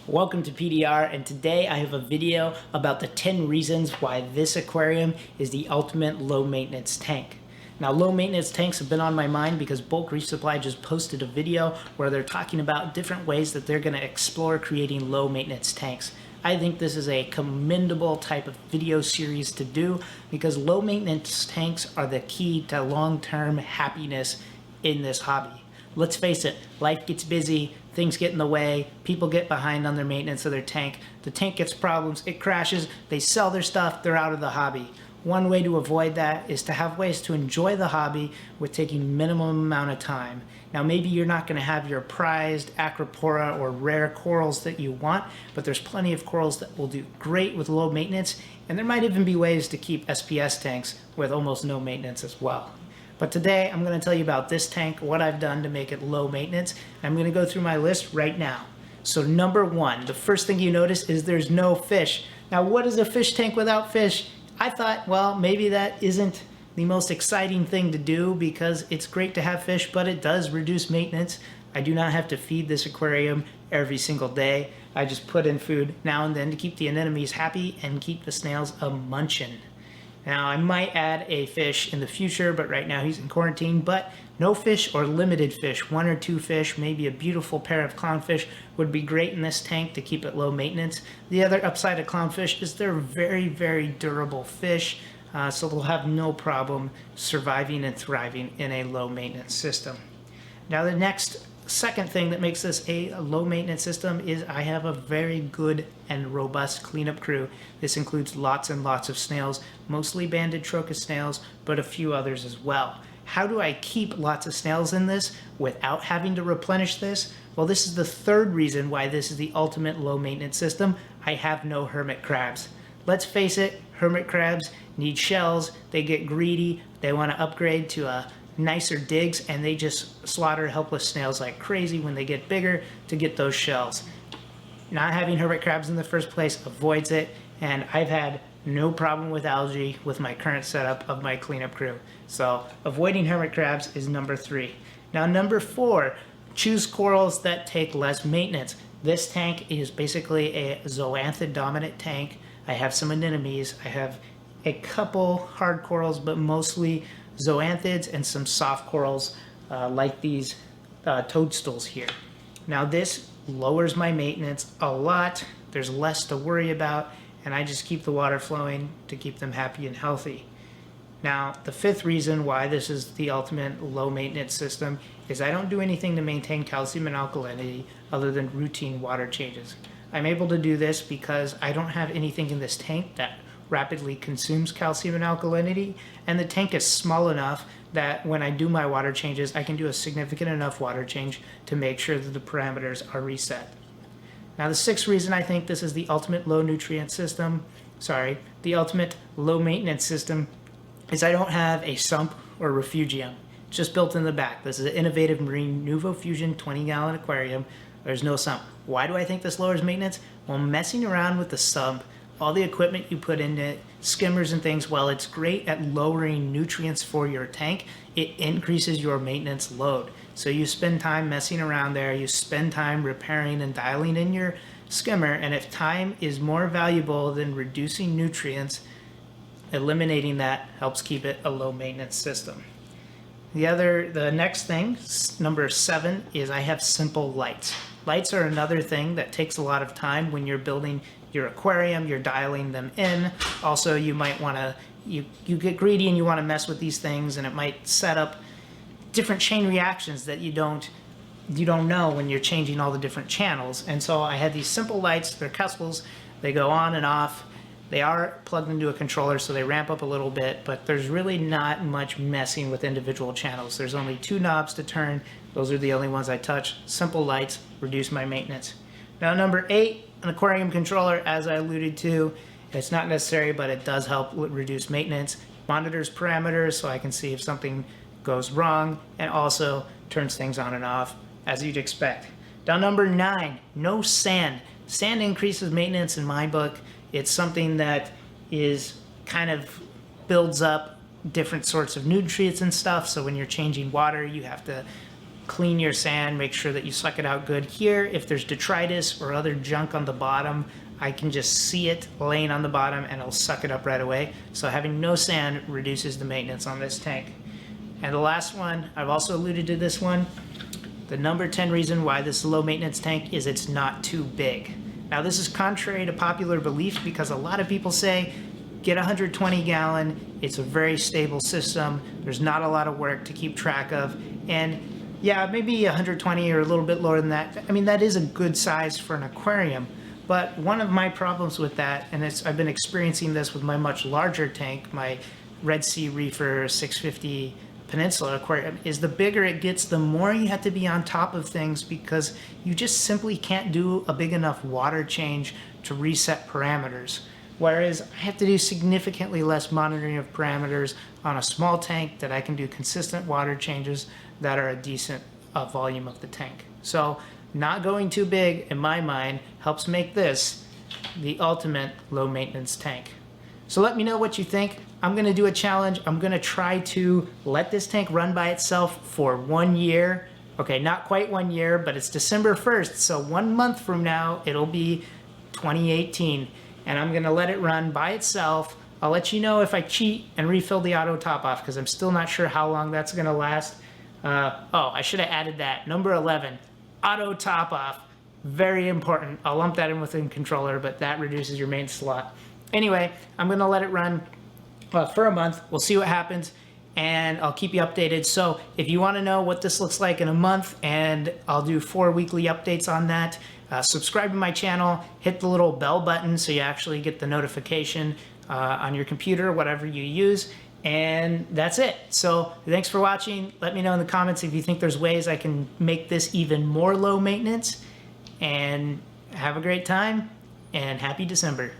Welcome to PDR, and today I have a video about the 10 reasons why this aquarium is the ultimate low maintenance tank. Now, low maintenance tanks have been on my mind because Bulk Reef Supply just posted a video where they're talking about different ways that they're going to explore creating low maintenance tanks. I think this is a commendable type of video series to do because low maintenance tanks are the key to long-term happiness in this hobby. Let's face it, life gets busy, things get in the way, people get behind on their maintenance of their tank, the tank gets problems, it crashes, they sell their stuff, they're out of the hobby. One way to avoid that is to have ways to enjoy the hobby with taking minimum amount of time. Now maybe you're not going to have your prized acropora or rare corals that you want, but there's plenty of corals that will do great with low maintenance, and there might even be ways to keep SPS tanks with almost no maintenance as well. But today I'm going to tell you about this tank, what I've done to make it low maintenance. I'm going to go through my list right now. So number one, the first thing you notice is there's no fish. Now what is a fish tank without fish? I thought, well, maybe that isn't the most exciting thing to do because it's great to have fish, but it does reduce maintenance. I do not have to feed this aquarium every single day. I just put in food now and then to keep the anemones happy and keep the snails a-munchin'. Now, I might add a fish in the future, but right now he's in quarantine. But no fish or limited fish, 1 or 2 fish, maybe a beautiful pair of clownfish would be great in this tank to keep it low maintenance. The other upside of clownfish is they're very, very durable fish, so they'll have no problem surviving and thriving in a low maintenance system. Now, the second thing that makes this a low maintenance system is I have a very good and robust cleanup crew. This includes lots and lots of snails, mostly banded trochus snails, but a few others as well. How do I keep lots of snails in this without having to replenish this? Well, this is the third reason why this is the ultimate low maintenance system. I have no hermit crabs. Let's face it, hermit crabs need shells, they get greedy, they want to upgrade to a nicer digs, and they just slaughter helpless snails like crazy when they get bigger to get those shells. Not having hermit crabs in the first place avoids it, and I've had no problem with algae with my current setup of my cleanup crew. So avoiding hermit crabs is number 3. Now number 4, choose corals that take less maintenance. This tank is basically a zoanthid dominant tank. I have some anemones, I have a couple hard corals, but mostly zoanthids and some soft corals like these toadstools here. Now this lowers my maintenance a lot. There's less to worry about, and I just keep the water flowing to keep them happy and healthy. Now the 5th reason why this is the ultimate low maintenance system is I don't do anything to maintain calcium and alkalinity other than routine water changes. I'm able to do this because I don't have anything in this tank that rapidly consumes calcium and alkalinity, and the tank is small enough that when I do my water changes, I can do a significant enough water change to make sure that the parameters are reset. Now the 6th reason I think this is the ultimate low nutrient system, the ultimate low maintenance system, is I don't have a sump or refugium. It's just built in the back. This is an innovative marine Nuvo Fusion 20-gallon aquarium. There's no sump. Why do I think this lowers maintenance? Well, messing around with the sump, all the equipment you put in it, skimmers and things, while it's great at lowering nutrients for your tank, it increases your maintenance load. So you spend time messing around there, you spend time repairing and dialing in your skimmer, and if time is more valuable than reducing nutrients, eliminating that helps keep it a low maintenance system. The next thing, number 7, is I have simple lights. Lights are another thing that takes a lot of time when you're building your aquarium, you're dialing them in. Also, you might want to, you get greedy and you want to mess with these things, and it might set up different chain reactions that you don't know when you're changing all the different channels. And so I had these simple lights, they're Kestrels, they go on and off. They are plugged into a controller, so they ramp up a little bit, but there's really not much messing with individual channels. There's only 2 knobs to turn. Those are the only ones I touch. Simple lights reduce my maintenance. Now number 8, an aquarium controller, as I alluded to. It's not necessary, but it does help reduce maintenance. Monitors parameters so I can see if something goes wrong, and also turns things on and off as you'd expect. Now number 9, no sand. Sand increases maintenance in my book. It's something that is kind of builds up different sorts of nutrients and stuff, so when you're changing water, you have to clean your sand, make sure that you suck it out good. Here, if there's detritus or other junk on the bottom, I can just see it laying on the bottom and it'll suck it up right away. So having no sand reduces the maintenance on this tank. And the last one, I've also alluded to this one, the number 10 reason why this low maintenance tank is it's not too big. Now this is contrary to popular belief because a lot of people say, get a 120 gallon, it's a very stable system, there's not a lot of work to keep track of, and yeah, maybe 120 or a little bit lower than that. I mean, that is a good size for an aquarium, but one of my problems with that, and I've been experiencing this with my much larger tank, my Red Sea Reefer 650 Peninsula aquarium, is the bigger it gets, the more you have to be on top of things because you just simply can't do a big enough water change to reset parameters. Whereas I have to do significantly less monitoring of parameters on a small tank that I can do consistent water changes that are a decent volume of the tank. So not going too big, in my mind, helps make this the ultimate low maintenance tank. So let me know what you think. I'm gonna do a challenge. I'm gonna try to let this tank run by itself for 1 year. Okay, not quite 1 year, but it's December 1st, so 1 month from now, it'll be 2018. And I'm gonna let it run by itself. I'll let you know if I cheat and refill the auto top off because I'm still not sure how long that's gonna last. Oh, I should have added that. Number 11, auto top off. Very important. I'll lump that in within controller, but that reduces your main slot. Anyway, I'm gonna let it run for a month. We'll see what happens and I'll keep you updated. So if you wanna know what this looks like in a month, and I'll do 4 weekly updates on that, subscribe to my channel, hit the little bell button so you actually get the notification on your computer, whatever you use, and that's it. So thanks for watching. Let me know in the comments if you think there's ways I can make this even more low maintenance, and have a great time and happy December.